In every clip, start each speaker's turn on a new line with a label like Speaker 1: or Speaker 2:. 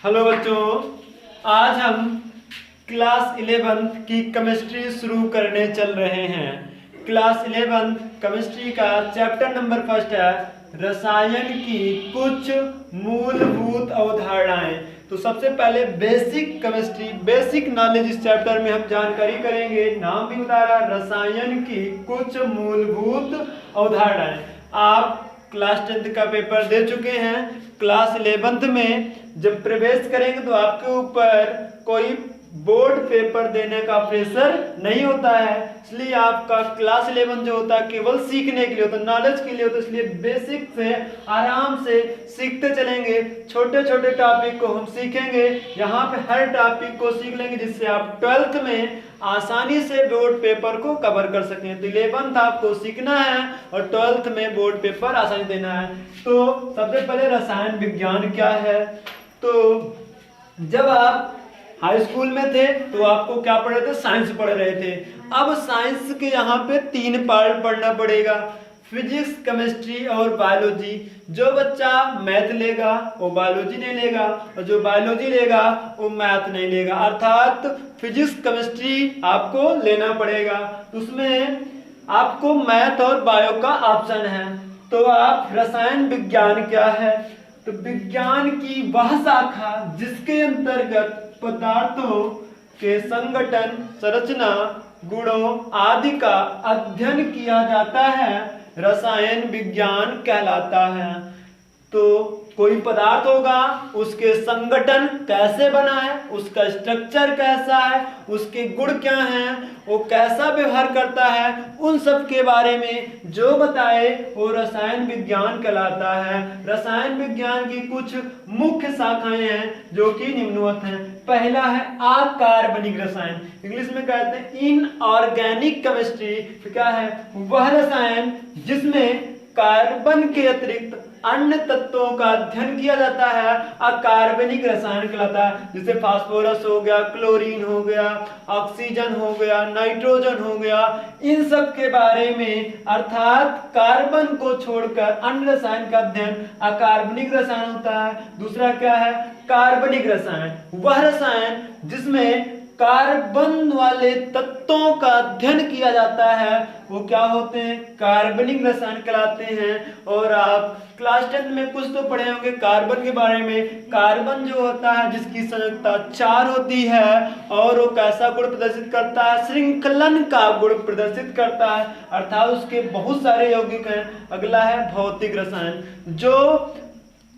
Speaker 1: Hello बच्चों, आज हम क्लास 11th की केमिस्ट्री शुरू करने चल रहे हैं। क्लास 11th केमिस्ट्री का चैप्टर नंबर फर्स्ट है रसायन की कुछ मूलभूत अवधारणाएं। तो सबसे पहले बेसिक केमिस्ट्री, बेसिक नॉलेज इस चैप्टर में हम जानकारी करेंगे। नाम भी बता रहा, रसायन की कुछ मूलभूत अवधारणाएं। आप क्लास 10th का पेपर दे चुके हैं। क्लास 11th में जब प्रवेश करेंगे तो आपके ऊपर कोई बोर्ड पेपर देने का प्रेशर नहीं होता है, इसलिए आपका क्लास 11 जो होता है केवल सीखने के लिए होता है, नॉलेज के लिए होता है। इसलिए बेसिक से आराम से सीखते चलेंगे, छोटे छोटे टॉपिक को हम सीखेंगे। यहाँ पे हर टॉपिक को सीख लेंगे जिससे आप 12th में आसानी से बोर्ड पेपर को कवर कर सकें। तो 11th आपको सीखना है और 12th में बोर्ड पेपर आसानी देना है। तो सबसे पहले रसायन विज्ञान क्या है। तो जब आप हाई स्कूल में थे तो आपको क्या पढ़ रहे थे, साइंस पढ़ रहे थे। अब साइंस के यहाँ पे 3 पार्ट पढ़ना पड़ेगा, फिजिक्स, केमिस्ट्री और बायोलॉजी। जो बच्चा मैथ लेगा वो बायोलॉजी नहीं लेगा, और जो बायोलॉजी लेगा वो मैथ नहीं लेगा। अर्थात फिजिक्स केमिस्ट्री आपको लेना पड़ेगा। उसमें आपको मैथ और बायो का ऑप्शन है। तो आप रसायन विज्ञान क्या है, तो विज्ञान की वह शाखा जिसके अंतर्गत पदार्थों के संगठन, संरचना, गुणों आदि का अध्ययन किया जाता है, रसायन विज्ञान कहलाता है। तो कोई पदार्थ होगा, उसके संगठन कैसे बना है, उसका स्ट्रक्चर कैसा है, उसके गुण क्या हैं, वो कैसा व्यवहार करता है, उन सब के बारे में जो बताए वो रसायन विज्ञान कहलाता है। रसायन विज्ञान की कुछ मुख्य शाखाएं हैं जो कि निम्नवत हैं। पहला है अकार्बनिक रसायन, इंग्लिश में कहते हैं इनऑर्गेनिक केमिस्ट्री। क्या है वह रसायन जिसमें कार्बन के अतिरिक्त अन्य तत्वों का अध्ययन किया जाता है, अकार्बनिक रसायन कहलाता है। जैसे फास्फोरस हो गया, क्लोरीन हो गया, ऑक्सीजन हो गया, नाइट्रोजन हो गया, इन सब के बारे में अर्थात कार्बन को छोड़कर अन्य रसायन का अध्ययन अकार्बनिक रसायन होता है। दूसरा क्या है, कार्बनिक रसायन, वह रसायन जिसमें कार्बन वाले तत्वों का अध्ययन किया जाता है, वो क्या होते हैं, कार्बनिक रसायन कहलाते हैं। और आप क्लास 10 में कुछ तो पढ़े होंगे कार्बन के बारे में। कार्बन जो होता है जिसकी संयोजकता 4 होती है और वो कैसा गुण प्रदर्शित करता है, श्रृंखलन का गुण प्रदर्शित करता है, अर्थात उसके बहुत सारे यौगिक हैं। अगला है भौतिक रसायन, जो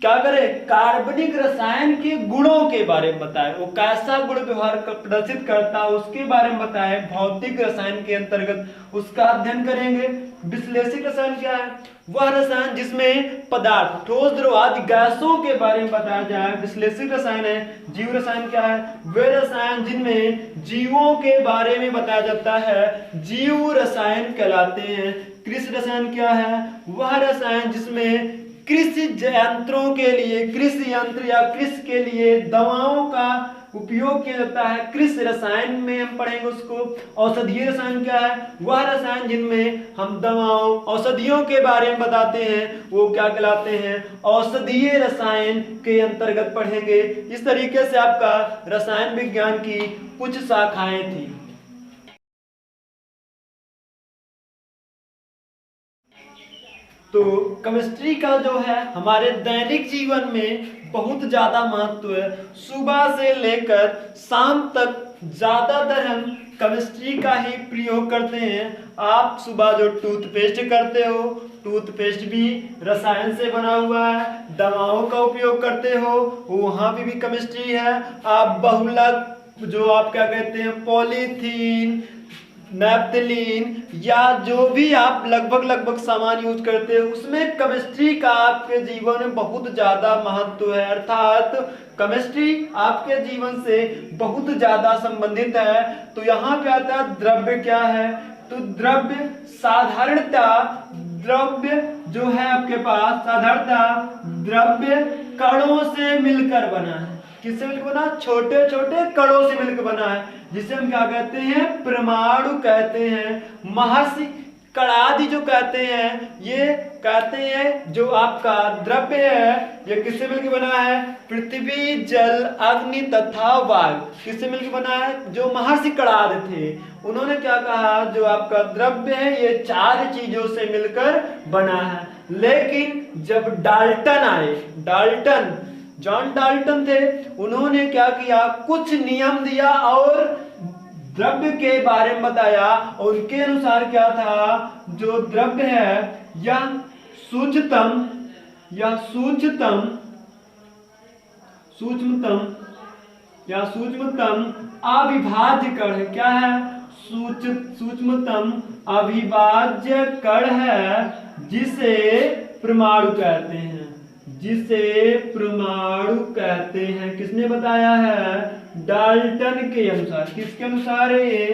Speaker 1: क्या करे, कार्बनिक रसायन के गुणों के बारे में बताए, वो कैसा गुण व्यवहार प्रदर्शित करता है उसके बारे में बताए। भौतिक रसायन के अंतर्गत उसका अध्ययन करेंगे। विश्लेषिक रसायन क्या है, वह रसायन जिसमें पदार्थ, ठोस, द्रव आदि गैसों के बारे में बताया जाए, विश्लेषिक रसायन है। जीव रसायन क्या है, वे रसायन जिनमें जीवों के बारे में बताया जाता है, जीव रसायन कहलाते हैं। कृषि रसायन क्या है, वह रसायन जिसमें कृषि यंत्रों के लिए, कृषि यंत्र या कृषि के लिए दवाओं का उपयोग किया जाता है, कृषि रसायन में हम पढ़ेंगे उसको। औषधीय रसायन क्या है, वह रसायन जिनमें हम दवाओं, औषधियों के बारे में बताते हैं, वो क्या कहलाते हैं, औषधीय रसायन के अंतर्गत पढ़ेंगे। इस तरीके से आपका रसायन विज्ञान की कुछ शाखाएं थी। तो केमिस्ट्री का जो है हमारे दैनिक जीवन में बहुत ज़्यादा महत्व है। सुबह से लेकर शाम तक ज़्यादातर हम केमिस्ट्री का ही प्रयोग करते हैं। आप सुबह जो टूथपेस्ट करते हो, टूथपेस्ट भी रसायन से बना हुआ है। दवाओं का उपयोग करते हो, वहाँ भी केमिस्ट्री है। आप बहुलक, जो आप क्या कहते हैं, पॉलीथीन, नैप्थलीन या जो भी आप लगभग सामान यूज करते हो, उसमें केमिस्ट्री का आपके जीवन में बहुत ज्यादा महत्व है। अर्थात केमिस्ट्री आपके जीवन से बहुत ज्यादा संबंधित है। तो यहाँ पे आता है द्रव्य क्या है, तो द्रव्य साधारणतः, द्रव्य जो है आपके पास साधारणतः द्रव्य कणों से मिलकर बना है। किससे मिलकर बना, छोटे छोटे कणों से मिलकर बना है, जिसे हम क्या कहते हैं, परमाणु कहते हैं। महर्षि कणादि जो कहते हैं, ये कहते हैं जो आपका द्रव्य है ये किससे मिलकर बना है? पृथ्वी, जल, अग्नि तथा वायु। किससे मिलकर बना है? जो महर्षि कणाद थे उन्होंने क्या कहा, जो आपका द्रव्य है ये 4 चीजों से मिलकर बना है। लेकिन जब डाल्टन आए, जॉन डाल्टन थे, उन्होंने क्या किया, कुछ नियम दिया और द्रव्य के बारे में बताया। और उनके अनुसार क्या था, जो द्रव्य है या सूक्ष्मतम अविभाज्य कण है। क्या है? सूक्ष्मतम अविभाज्य कण है जिसे परमाणु कहते हैं। किसने बताया है? डाल्टन के अनुसार। किसके अनुसार है ये?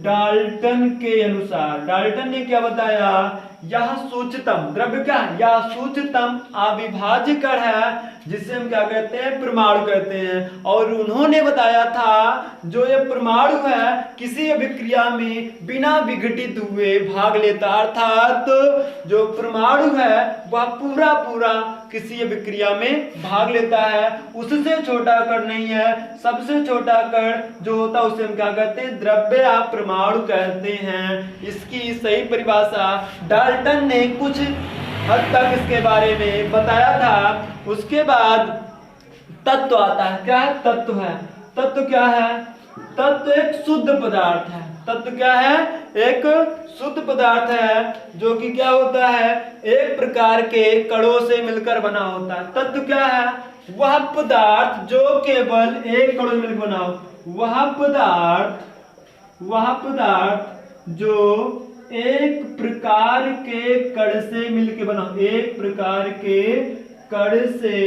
Speaker 1: डाल्टन के अनुसार। डाल्टन ने क्या बताया, यह सूक्ष्मतम द्रव्य क्या है? यह सूक्ष्मतम अविभाज्य कण है जिसे हम क्या कहते हैं? परमाणु कहते हैं। और उन्होंने बताया था जो ये परमाणु है किसी अभिक्रिया में बिना विघटित हुए भाग लेता, अर्थात जो परमाणु है वह पूरा किसी अभिक्रिया में भाग लेता है। उससे छोटा कण नहीं है, सबसे छोटा कण जो होता है उसे हम क्या कहते हैं? द्रव्य या परमाणु कहते हैं। इसकी सही परिभाषा डाल्टन ने कुछ हद तक इसके बारे में बताया था। उसके बाद तत्व आता है। क्या है? तत्व है। तत्व क्या है? तत्व एक शुद्ध पदार्थ है। तत्व क्या है? एक शुद्ध पदार्थ है जो कि क्या होता है? एक प्रकार के कणों से मिलकर बना होता है। तत्व क्या है? वह पदार्थ जो केवल एक कणों से मिलकर बना हो। वह पदार्थ जो एक प्रकार के कण से मिलकर बना हो। एक प्रकार के कण से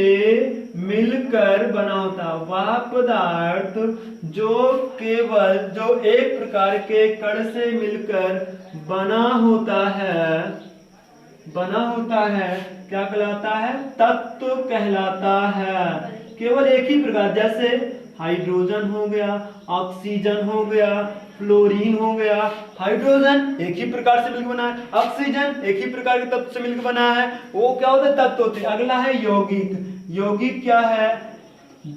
Speaker 1: मिलकर बना होता। वह पदार्थ जो एक प्रकार के कण से मिलकर बना होता है क्या कहलाता है? तत्व कहलाता है। केवल एक ही प्रकार, जैसे हाइड्रोजन हो गया, ऑक्सीजन हो गया, फ्लोरीन हो गया। हाइड्रोजन एक ही प्रकार से मिलकर बना है, ऑक्सीजन एक ही प्रकार के तत्व से मिलकर बना है। वो क्या होते हैं? तत्व होते हैं। अगला है यौगिक। यौगिक क्या है?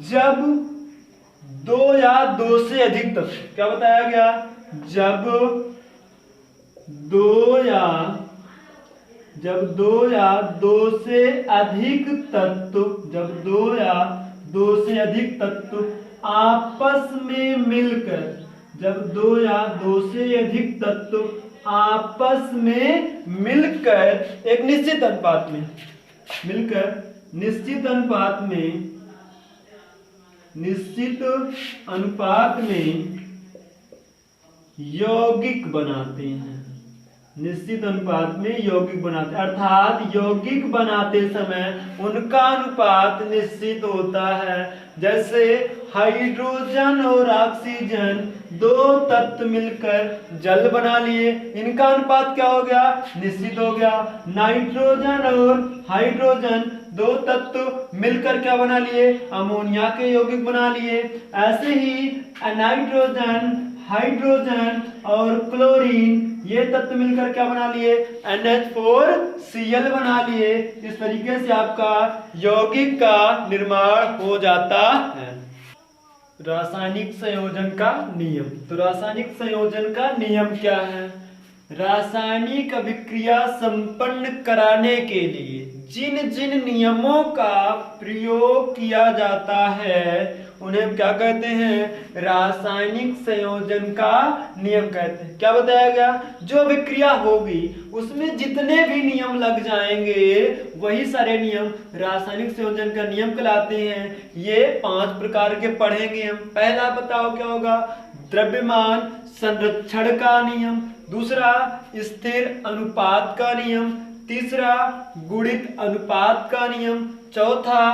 Speaker 1: जब 2 या 2 से अधिक तत्व, क्या बताया गया? जब 2 या 2 से अधिक तत्व आपस में मिलकर, जब 2 या 2 से अधिक तत्व आपस में मिलकर एक निश्चित अनुपात में यौगिक बनाते हैं। अर्थात यौगिक बनाते समय उनका अनुपात निश्चित होता है। जैसे हाइड्रोजन और ऑक्सीजन 2 तत्व मिलकर जल बना लिए, इनका अनुपात क्या हो गया? निश्चित हो गया। नाइट्रोजन और हाइड्रोजन 2 तत्व मिलकर क्या बना लिए? अमोनिया के यौगिक बना लिए। ऐसे ही नाइट्रोजन, हाइड्रोजन और क्लोरीन ये तत्व मिलकर क्या बना लिए? NH4Cl बना लिए। इस तरीके से आपका यौगिक का निर्माण हो जाता है। रासायनिक संयोजन का नियम। तो रासायनिक संयोजन का नियम क्या है? रासायनिक अभिक्रिया संपन्न कराने के लिए जिन जिन नियमों का प्रयोग किया जाता है उन्हें हम क्या कहते हैं? रासायनिक संयोजन का नियम कहते हैं। क्या बताया गया? जो अभिक्रिया होगी उसमें जितने भी नियम लग जाएंगे वही सारे नियम रासायनिक संयोजन का नियम कहलाते हैं। ये 5 प्रकार के पढ़ेंगे हम। पहला बताओ क्या होगा? द्रव्यमान संरक्षण का नियम। दूसरा स्थिर अनुपात का नियम। तीसरा गुणित अनुपात का नियम। चौथा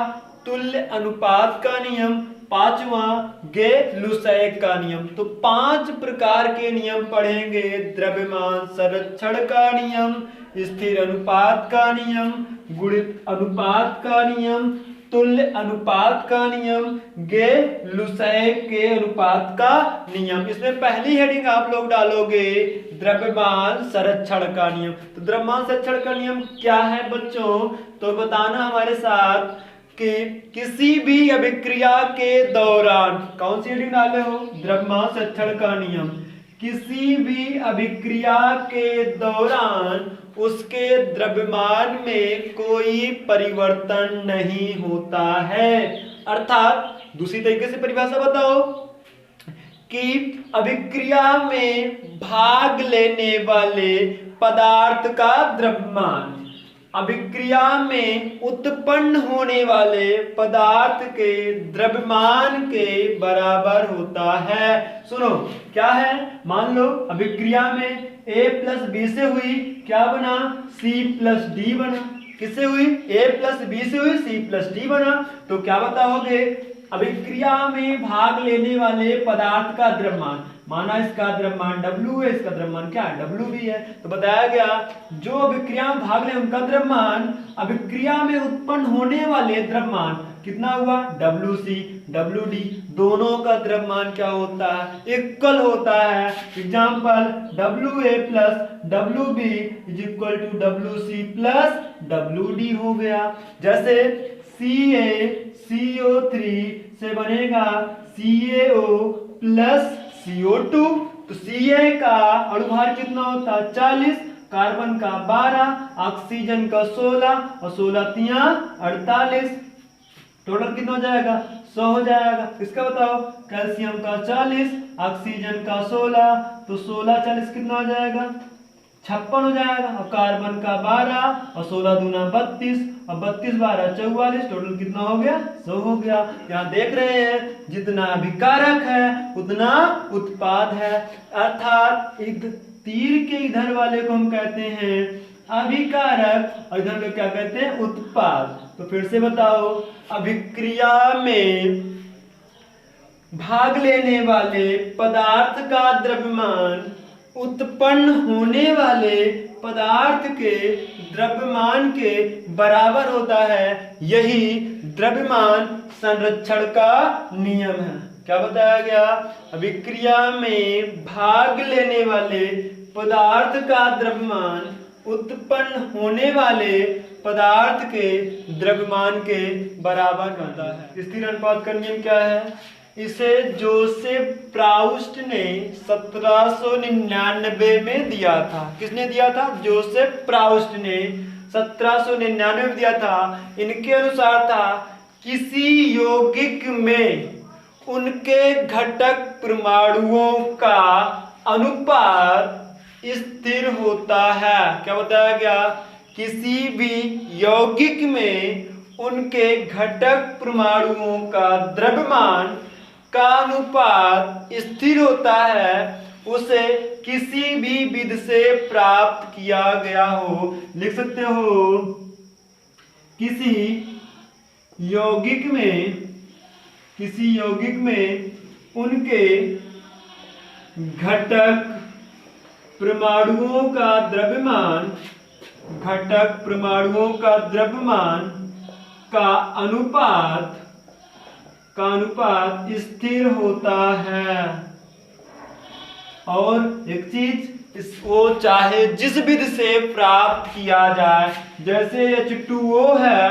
Speaker 1: तुल्य अनुपात का नियम। 5वां गे-लुसैक का नियम। तो 5 प्रकार के नियम पढ़ेंगे। द्रव्यमान संरक्षण का नियम, स्थिर अनुपात का नियम, गुणित अनुपात का नियम, तुल्य अनुपात का नियम, गे लुसेय के अनुपात का नियम। इसमें पहली हेडिंग आप लोग डालोगे द्रव्यमान संरक्षण का नियम। तो द्रव्यमान संरक्षण का नियम क्या है बच्चों, तो बताना हमारे साथ कि किसी भी अभिक्रिया के दौरान, कौन सी हेडिंग डाले हो, द्रव्यमान संरक्षण का नियम, किसी भी अभिक्रिया के दौरान उसके द्रव्यमान में कोई परिवर्तन नहीं होता है। अर्थात दूसरी तरीके से परिभाषा बताओ कि अभिक्रिया में भाग लेने वाले पदार्थ का द्रव्यमान अभिक्रिया में उत्पन्न होने वाले पदार्थ के द्रव्यमान के बराबर होता है। सुनो क्या है, मान लो अभिक्रिया में A प्लस बी से हुई, क्या बना, C प्लस डी बना। किससे हुई, A प्लस बी से हुई, C प्लस डी बना। तो क्या बताओगे, अभिक्रिया में भाग लेने वाले पदार्थ का द्रव्यमान, माना इसका द्रव्यमान W है, इसका द्रव्यमान क्या है, W भी है। तो बताया गया जो अभिक्रिया में भाग ले उनका द्रव्यमान अभिक्रिया में उत्पन्न होने वाले द्रव्यमान कितना हुआ, WC WD, दोनों का द्रव्यमान क्या होता है, इक्वल होता है। Example WA plus WB is equal to WC plus WD हो गया। जैसे CaCO3 से बनेगा CaO प्लस CO2। तो Ca का अणुभार कितना होता है 40, कार्बन का 12, ऑक्सीजन का 16 और 16 तिया 48, टोटल कितना हो जाएगा 100 हो जाएगा। इसका बताओ, कैल्शियम का 40, ऑक्सीजन का 16, तो 16 40 कितना हो जाएगा 56 हो जाएगा। और कार्बन का 12 और 16 दूना 32 और 32 12 44, टोटल कितना हो गया 100 हो गया। यहाँ देख रहे हैं जितना अभिकारक है उतना उत्पाद है। अर्थात एक तीर के इधर वाले को हम कहते हैं अभिकारक और इधर को क्या कहते हैं उत्पाद। तो फिर से बताओ, अभिक्रिया में भाग लेने वाले पदार्थ का द्रव्यमान उत्पन्न होने वाले पदार्थ के द्रव्यमान के बराबर होता है। यही द्रव्यमान संरक्षण का नियम है। क्या बताया गया, अभिक्रिया में भाग लेने वाले पदार्थ का द्रव्यमान उत्पन्न होने वाले पदार्थ के द्रव्यमान के बराबर होता है। स्थिर अनुपात का नियम क्या है, इसे जोसेफ प्राउस्ट ने 1799 में दिया था। किसने दिया था, जोसेफ प्राउस्ट ने 1799 में दिया था। इनके अनुसार था किसी यौगिक में उनके घटक परमाणुओं का अनुपात स्थिर होता है। क्या बताया गया, किसी भी यौगिक में उनके घटक परमाणुओं का द्रव्यमान का अनुपात स्थिर होता है, उसे किसी भी विधि से प्राप्त किया गया हो। लिख सकते हो, किसी यौगिक में उनके घटक परमाणुओं का द्रव्यमान का अनुपात स्थिर होता है। और एक चीज, वो चाहे जिस विधि से प्राप्त किया जाए, जैसे H2O है,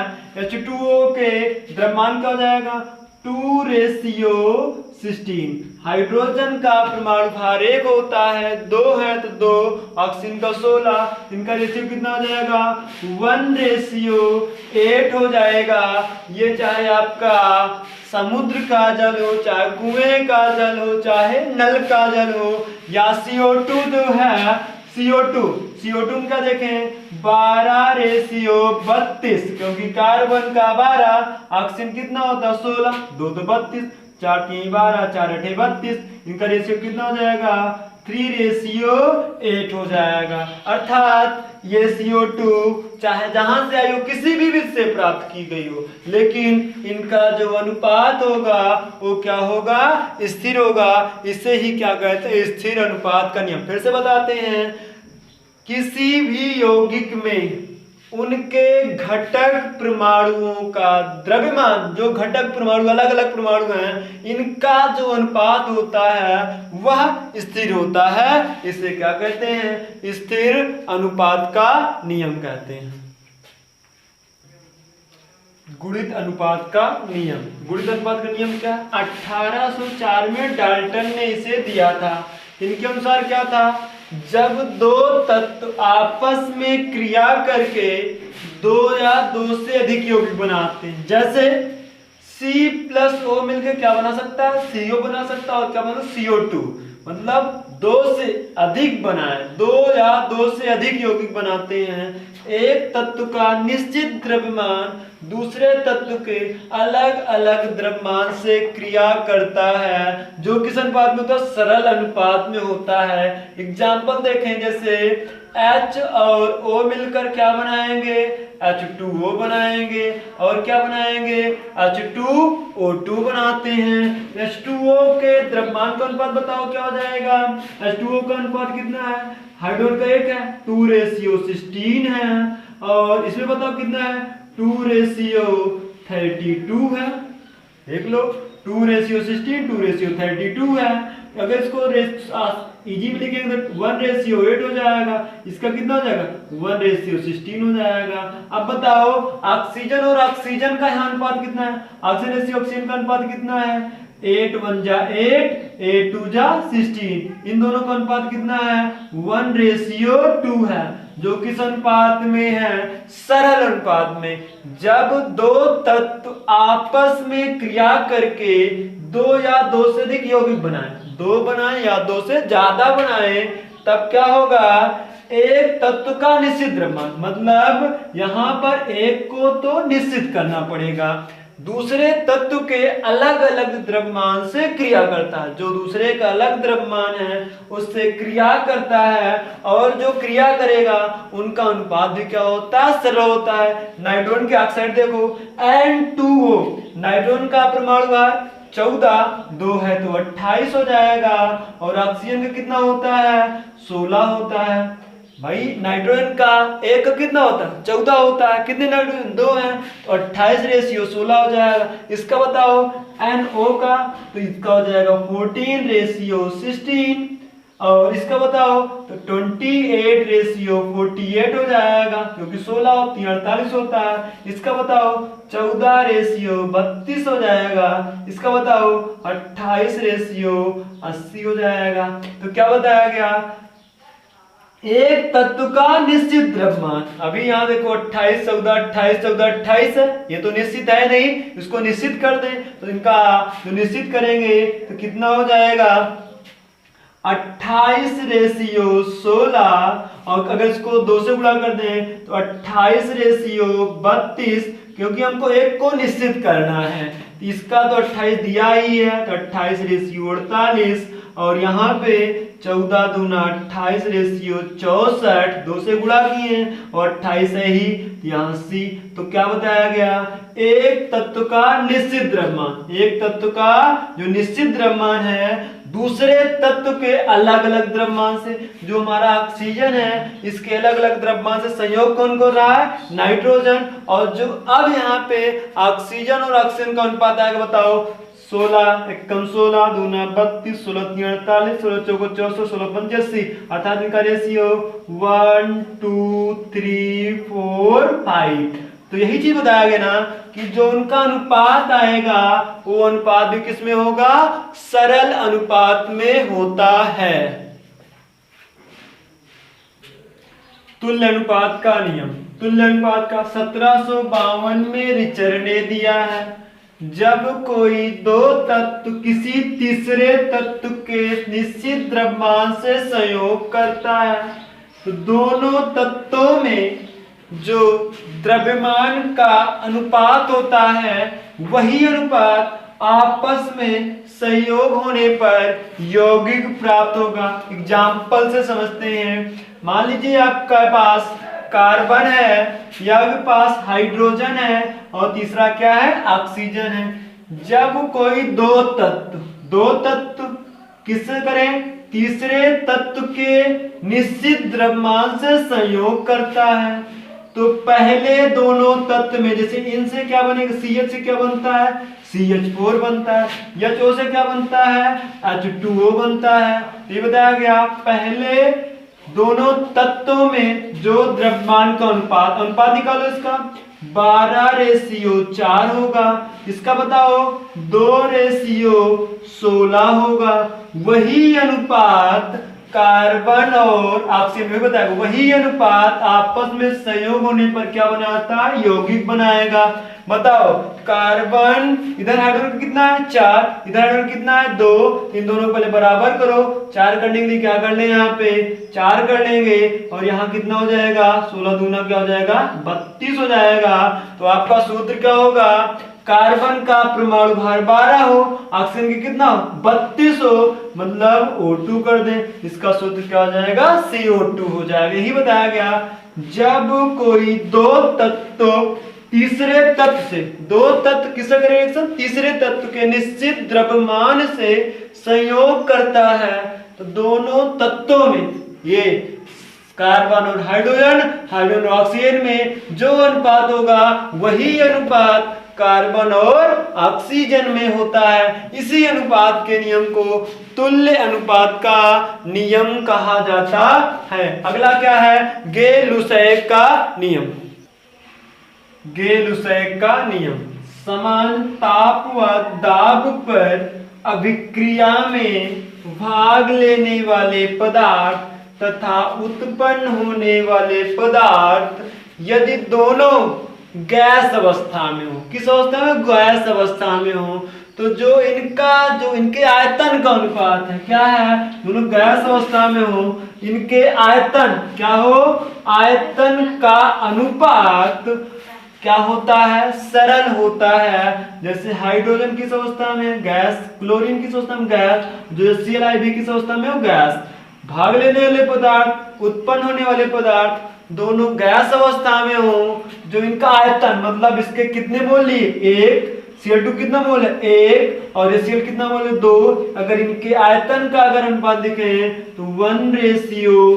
Speaker 1: H2O के द्रव्यमान क्या हो जाएगा 2:16। हाइड्रोजन का परमाणु भार 1 होता है, 2 है तो 2, ऑक्सीजन का 16, इनका रेशियो कितना हो जाएगा 1:8 हो जाएगा। ये चाहे आपका समुद्र का जल हो, चाहे कुएं का जल हो, चाहे नल का जल हो, या CO2 जो है CO2 क्या देखें 12:32, क्योंकि कार्बन का 12, ऑक्सीजन कितना होता है 16, 2 तो 32, 4 3 12, 4 8 32, इनका रेशियो कितना हो जाएगा 3:8 हो जाएगा। अर्थात ये CO2 चाहे जहां से आई हो, किसी भी विधि से प्राप्त की गई हो, लेकिन इनका जो अनुपात होगा वो क्या होगा स्थिर होगा। इसे ही क्या कहते हैं स्थिर अनुपात का नियम। फिर से बताते हैं, किसी भी यौगिक में उनके घटक परमाणुओं का द्रव्यमान, जो घटक परमाणु अलग अलग परमाणु हैं, इनका जो अनुपात होता है वह स्थिर होता है। इसे क्या कहते हैं? स्थिर अनुपात का नियम कहते हैं। गुणित अनुपात का नियम। गुणित अनुपात का नियम क्या? 1804 में डाल्टन ने इसे दिया था। इनके अनुसार क्या था? जब दो तत्व आपस में क्रिया करके दो या दो से अधिक यौगिक बनाते हैं, जैसे C प्लस O मिलकर क्या बना सकता है? CO बना सकता है। और क्या बना? CO2। मतलब दो से अधिक बनाए, दो या दो से अधिक यौगिक बनाते हैं। एक तत्व का निश्चित द्रव्यमान दूसरे तत्व के अलग अलग द्रव्यमान से क्रिया करता है, जो किस अनुपात में होता है? सरल अनुपात में होता है। एग्जाम्पल देखें, जैसे H और O मिलकर क्या बनाएंगे? H2O बनाएंगे। और क्या बनाएंगे? H2O2 बनाते हैं। H2O के द्रव्यमान का अनुपात बताओ क्या हो जाएगा? H2O का अनुपात कितना है? हाइड्रोजन का एक है 2:16 है। और इसमें बताओ कितना है? 2:32 है। देख लो, 2:16 2:32 है। अगर इसको इजी में लिखेंगे तो 1:8 हो जाएगा। इसका कितना हो जाएगा? 1:16 हो जाएगा। अब बताओ ऑक्सीजन और ऑक्सीजन का यहाँ अनुपात कितना है? ऑक्सीजन का अनुपात कितना है? 8 1 8 8 2 16। इन दोनों का अनुपात कितना है? 1:2 है, जो किस अनुपात में है? सरल अनुपात में। जब दो तत्व आपस में क्रिया करके दो या दो से अधिक यौगिक बनाए, दो बनाए या दो से ज्यादा बनाए, तब क्या होगा? एक तत्व का निश्चित द्रव्यमान, मतलब यहां पर एक को तो निश्चित करना पड़ेगा, दूसरे तत्व के अलग अलग द्रव्यमान से क्रिया करता है। जो दूसरे का अलग द्रव्यमान है उससे क्रिया करता है, और जो क्रिया करेगा उनका अनुपात भी क्या होता है? सरल होता है। नाइट्रोजन के ऑक्साइड देखो, N2O, नाइट्रोजन का परमाणु भार 14, 2 है तो 28 हो जाएगा। और ऑक्सीजन का कितना होता है? 16 होता है। भाई नाइट्रोजन का एक कितना होता है? 14 होता है। कितने नाइट्रोजन? 2 है तो 28:16 हो जाएगा। इसका बताओ NO का, तो इसका हो जाएगा 14:16। और इसका बताओ तो 28:48 हो जाएगा, क्योंकि 16 और 3 48 होता है। इसका बताओ 14:32 हो जाएगा। इसका बताओ 28:80 हो जाएगा। तो क्या बताया गया? एक तत्व का निश्चित द्रव्यमान, अभी यहाँ देखो 28 14 28 14 28 है, ये तो निश्चित है नहीं, इसको निश्चित कर दें तो इनका जो निश्चित करेंगे तो कितना हो जाएगा? 28:16। और अगर इसको 2 से गुणा कर दें तो 28:32, क्योंकि हमको एक को निश्चित करना है। तो इसका तो 28 दिया ही है, तो 28:48। और यहाँ पे 14 दूना 28:64, 2 से गुणा किए और 28 है ही, यहाँ सी। तो क्या बताया गया? एक तत्व का निश्चित द्रव्यमान, एक तत्व का जो निश्चित द्रव्यमान है दूसरे तत्व के अलग अलग द्रव्यमान से, जो हमारा ऑक्सीजन है इसके अलग अलग द्रव्यमान से संयोग कौन कर रहा है? नाइट्रोजन। और जो अब यहाँ पे ऑक्सीजन और ऑक्सीजन का अनुपात आएगा, बताओ 16 एकम 16 दूना 32 16 3 48 16 चौको 64 16 85, अर्थात इनका रेशियो 1 2 3 4 5। तो यही चीज बताया गया ना कि जो उनका अनुपात आएगा वो अनुपात भी किसमें होगा? सरल अनुपात में होता है। तुल्य अनुपात का नियम। तुल्य अनुपात का 1752 में रिचर ने दिया है। जब कोई दो तत्व किसी तीसरे तत्व के निश्चित द्रव्यमान से संयोग करता है तो दोनों तत्वों में जो द्रव्यमान का अनुपात होता है वही अनुपात आपस में संयोग होने पर यौगिक प्राप्त होगा। एग्जाम्पल से समझते हैं। मान लीजिए आपके पास कार्बन है या आपके पास हाइड्रोजन है और तीसरा क्या है? ऑक्सीजन है। जब कोई दो तत्व किससे करें? तीसरे तत्व के निश्चित द्रव्यमान से संयोग करता है तो पहले दोनों तत्व में जैसे इनसे क्या बनेगा, CH से क्या बनता है, CH4 बनता है, HO से क्या बनता है, H2O बनता है। ये बताया गया पहले दोनों तत्वों में जो द्रव्यमान का अनुपात निकालो इसका 12:4 होगा। इसका बताओ 2:16 होगा। वही अनुपात कार्बन और ऑक्सीजन में बताएगा, वही अनुपात आपस में संयोग होने पर क्या बनाता है, यौगिक बनाएगा। बताओ कार्बन इधर हाइड्रोजन कितना है 4, इधर हाइड्रोजन कितना है 2, इन दोनों को पहले बराबर करो। 4 करने के लिए क्या कर ले, यहाँ पे 4 कर लेंगे और यहाँ कितना हो जाएगा 16 दूना क्या हो जाएगा 32 हो जाएगा। तो आपका सूत्र क्या होगा, कार्बन का परमाणु भार 12 हो, ऑक्सीजन की कितना हो 32 हो, मतलब O2 कर दें। इसका सूत्र क्या हो जाएगा CO2 हो जाएगा। यही बताया गया जब कोई दो तत्व तीसरे तत्व से, दो तत्व किसका रिएक्शन, तीसरे तत्व के निश्चित द्रव्यमान से संयोग करता है तो दोनों तत्वों में ये कार्बन और हाइड्रोजन, हाइड्रोजन और ऑक्सीजन में जो अनुपात होगा वही अनुपात कार्बन और ऑक्सीजन में होता है। इसी अनुपात के नियम को तुल्य अनुपात का नियम कहा जाता है। अगला क्या है, गे-लुसैक का नियम। गे-लुसैक का नियम समान ताप व दाब पर अभिक्रिया में भाग लेने वाले पदार्थ तथा उत्पन्न होने वाले पदार्थ यदि दोनों गैस अवस्था में हो, किस अवस्था में, गैस अवस्था में हो, तो जो इनके आयतन का अनुपात है क्या है, दोनों गैस अवस्था में हो, इनके आयतन क्या हो, आयतन का अनुपात क्या होता है, सरल होता है। जैसे हाइड्रोजन किस अवस्था में गैस, क्लोरीन किस अवस्था में गैस, जो Cl भी किस अवस्था में हो गैस। भाग लेने वाले पदार्थ, उत्पन्न होने वाले पदार्थ दोनों गैस अवस्था में हो, जो इनका आयतन मतलब इसके कितने मोल लिए, 1, Cl2 कितना मोल है 1 और Cl कितना मोल है 2। अगर इनके आयतन का अगर अनुपात देखें तो 1:2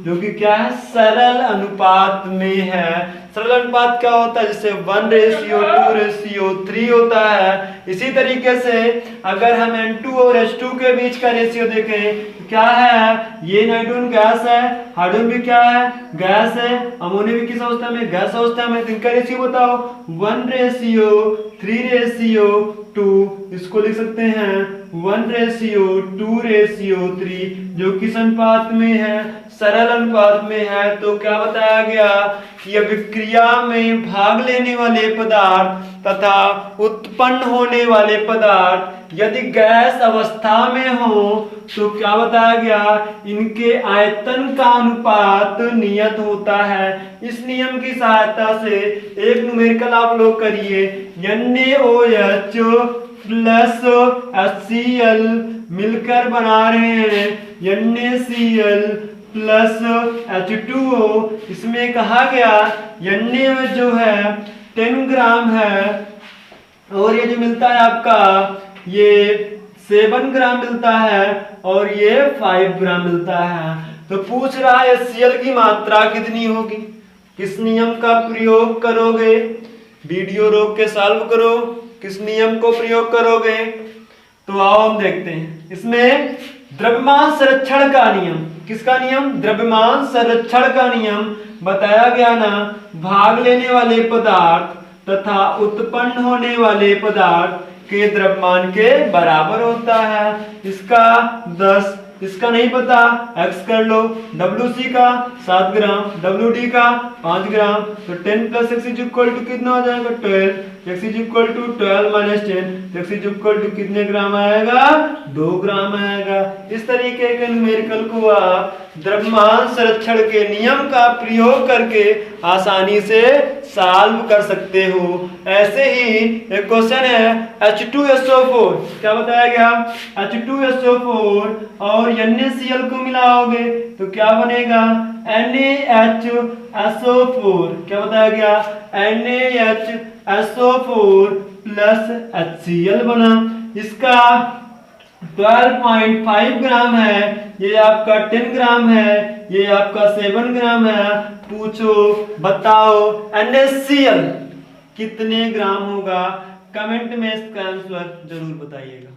Speaker 1: जो कि क्या है, सरल अनुपात में है। सरल अनुपात क्या होता है, जैसे 1:2:3 होता है। इसी तरीके से अगर हम N2 और H2 के बीच का रेशियो देखें तो क्या है, ये नाइट्रोजन गैस है, हाइड्रोजन भी क्या है, गैस है, अमोनिया भी किस अवस्था में, गैस अवस्था में। इनका रेशियो बताओ 1:3:2। इसको लिख सकते हैं 1:2:3, जो किस अनुपात में है, सरल अनुपात में है। तो क्या बताया गया कि अभिक्रिया में भाग लेने वाले पदार्थ तथा उत्पन्न होने वाले पदार्थ यदि गैस अवस्था में हो तो क्या बताया गया, इनके आयतन का अनुपात नियत होता है। इस नियम की सहायता से एक न्यूमेरिकल आप लोग करिए, NaOH प्लस HCl मिलकर बना रहे हैं NaCl प्लस H2O। इसमें कहा गया Na में जो है 10 ग्राम है और ये जो मिलता है आपका ये 7 ग्राम मिलता है और ये 5 ग्राम मिलता है। तो पूछ रहा है Cl की मात्रा कितनी होगी, किस नियम का प्रयोग करोगे, वीडियो रोक के सॉल्व करो, किस नियम को प्रयोग करोगे। तो आओ हम देखते हैं। इसमें द्रव्यमान संरक्षण का नियम, किसका नियम, द्रव्यमान संरक्षण का नियम बताया गया ना, भाग लेने वाले पदार्थ तथा उत्पन्न होने वाले पदार्थ के द्रव्यमान के बराबर होता है। इसका 10, इसका नहीं पता x कर लो, WC का 7 ग्राम, WD का 5 ग्राम, तो 10 + x = कितना हो जाएगा 12, x = 12 - 10, x = कितने ग्राम आएगा 2 ग्राम आएगा। इस तरीके के न्यूमेरिकल को आप द्रव्यमान संरक्षण के नियम का प्रयोग करके आसानी से सॉल्व कर सकते हो। ऐसे ही एक क्वेश्चन है H2SO4, क्या बताया गया, H2SO4 और NaCl को मिलाओगे तो क्या बनेगा NaHSO4, क्या बताया गया NaHSO4 प्लस HCl बना। इसका 12.5 ग्राम है, ये आपका 10 ग्राम है, ये आपका 7 ग्राम है। पूछो बताओ NaCl कितने ग्राम होगा? कमेंट में इसका आंसर जरूर बताइएगा।